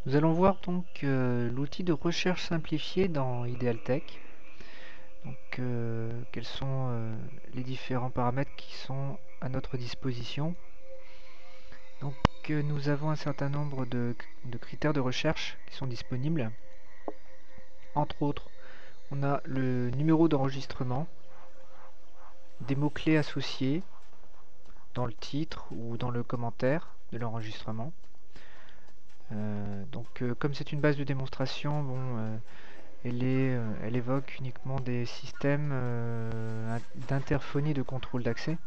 Nous allons voir donc l'outil de recherche simplifié dans Idealtech. Donc quels sont les différents paramètres qui sont à notre disposition. Donc nous avons un certain nombre de critères de recherche qui sont disponibles. Entre autres, on a le numéro d'enregistrement, des mots-clés associés dans le titre ou dans le commentaire de l'enregistrement. Comme c'est une base de démonstration, elle évoque uniquement des systèmes d'interphonie de contrôle d'accès.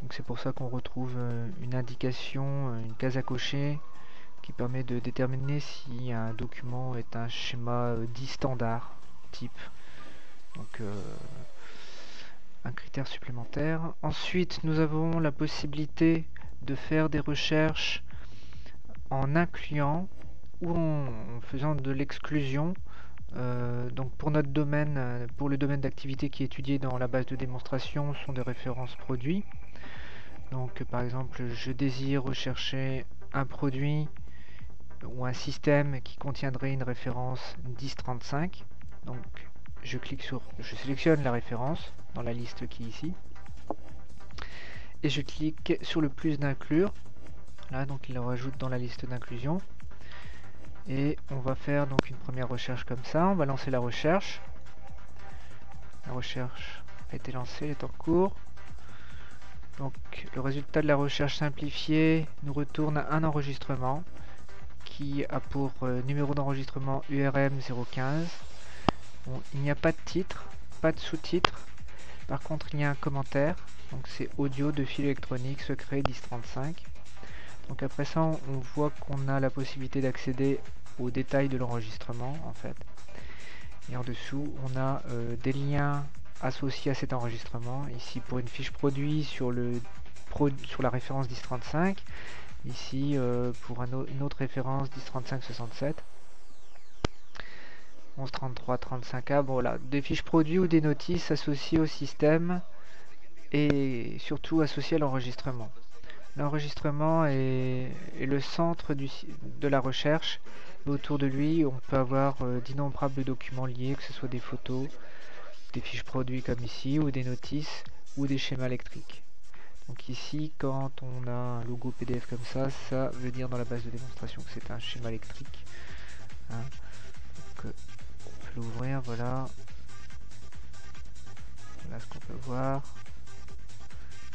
Donc c'est pour ça qu'on retrouve une indication, une case à cocher qui permet de déterminer si un document est un schéma dit standard type. Donc un critère supplémentaire. Ensuite, nous avons la possibilité de faire des recherches en incluant ou en faisant de l'exclusion. Donc pour notre domaine, pour le domaine d'activité qui est étudié dans la base de démonstration, sont des références produits. Donc par exemple, je désire rechercher un produit ou un système qui contiendrait une référence 1035. Donc je sélectionne la référence dans la liste qui est ici et je clique sur le plus d'inclure. Là, donc il le rajoute dans la liste d'inclusion. Et on va faire donc une première recherche comme ça. On va lancer la recherche. La recherche a été lancée, elle est en cours. Donc le résultat de la recherche simplifiée nous retourne un enregistrement qui a pour numéro d'enregistrement URM 015. Bon, il n'y a pas de titre, pas de sous-titre. Par contre, il y a un commentaire. Donc c'est audio de fil électronique secret 1035. Donc après ça, on voit qu'on a la possibilité d'accéder aux détails de l'enregistrement en fait. Et en dessous, on a des liens associés à cet enregistrement. Ici pour une fiche produit sur la référence 1035. Ici pour une autre référence 1035-67. 1133-35A. Bon, voilà, des fiches produits ou des notices associées au système et surtout associées à l'enregistrement. L'enregistrement est le centre de la recherche. Mais autour de lui, on peut avoir d'innombrables documents liés, que ce soit des photos, des fiches produits comme ici, ou des notices, ou des schémas électriques. Donc ici, quand on a un logo PDF comme ça veut dire dans la base de démonstration que c'est un schéma électrique. Hein. Donc, on peut l'ouvrir, voilà. Voilà ce qu'on peut voir.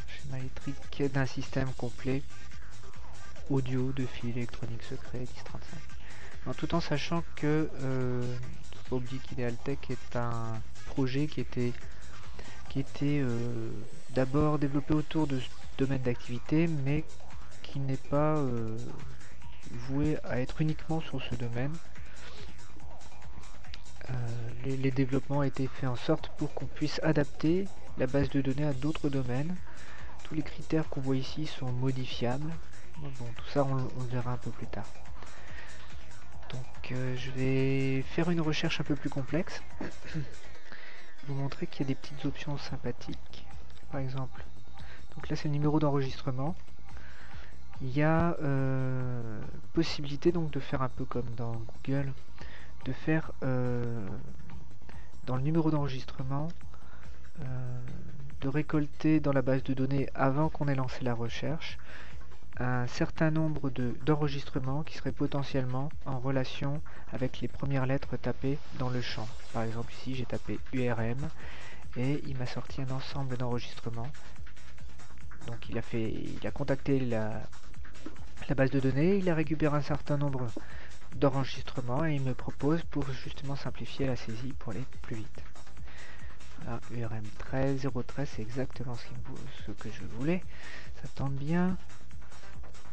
Schéma électrique d'un système complet audio de fil électronique secret 1035. Tout en sachant que faut pas oublier qu'Idealtech est un projet qui était d'abord développé autour de ce domaine d'activité, mais qui n'est pas voué à être uniquement sur ce domaine. Les développements ont été faits en sorte pour qu'on puisse adapter la base de données à d'autres domaines. Tous les critères qu'on voit ici sont modifiables. Bon, tout ça on le verra un peu plus tard. Donc je vais faire une recherche un peu plus complexe. Vous montrer qu'il y a des petites options sympathiques. Par exemple, donc là c'est le numéro d'enregistrement. Il y a possibilité donc de faire un peu comme dans Google, de faire dans le numéro d'enregistrement, de récolter dans la base de données avant qu'on ait lancé la recherche un certain nombre d'enregistrements qui seraient potentiellement en relation avec les premières lettres tapées dans le champ. Par exemple ici j'ai tapé URM et il m'a sorti un ensemble d'enregistrements. Donc il a contacté la base de données, il a récupéré un certain nombre d'enregistrements et il me propose pour justement simplifier la saisie pour aller plus vite. Voilà, URM 13, 013, c'est exactement ce que je voulais. Ça tombe bien.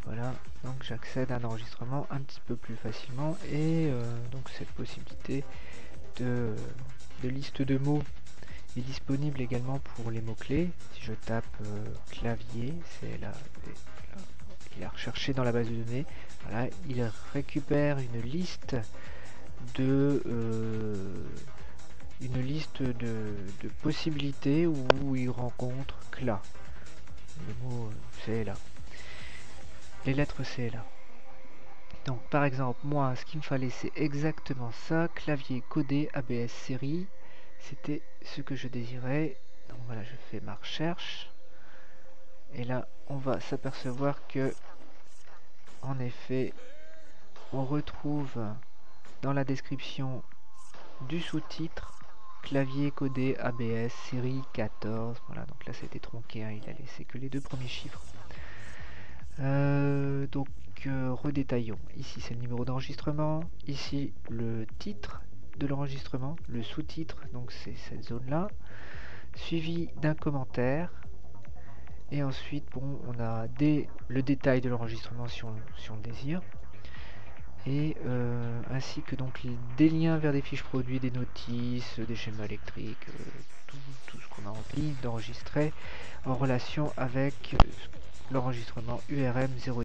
Voilà, donc j'accède à un enregistrement un petit peu plus facilement et donc cette possibilité de liste de mots est disponible également pour les mots-clés. Si je tape clavier, c'est là, il a recherché dans la base de données. Voilà, il récupère une liste de possibilités où il rencontre CLA. Le mot c'est là. Les lettres C là. Donc par exemple, moi ce qu'il me fallait c'est exactement ça, clavier codé ABS série, c'était ce que je désirais. Donc voilà, je fais ma recherche. Et là, on va s'apercevoir que, en effet, on retrouve dans la description du sous-titre clavier codé ABS série 14. Voilà, donc là ça a été tronqué, hein, il a laissé que les deux premiers chiffres. Donc redétaillons. Ici c'est le numéro d'enregistrement, ici le titre de l'enregistrement, le sous-titre, donc c'est cette zone là, suivi d'un commentaire. Et ensuite, bon, on a le détail de l'enregistrement si on le désire. Et ainsi que donc des liens vers des fiches produits, des notices, des schémas électriques, tout ce qu'on a envie d'enregistrer en relation avec l'enregistrement URM 0.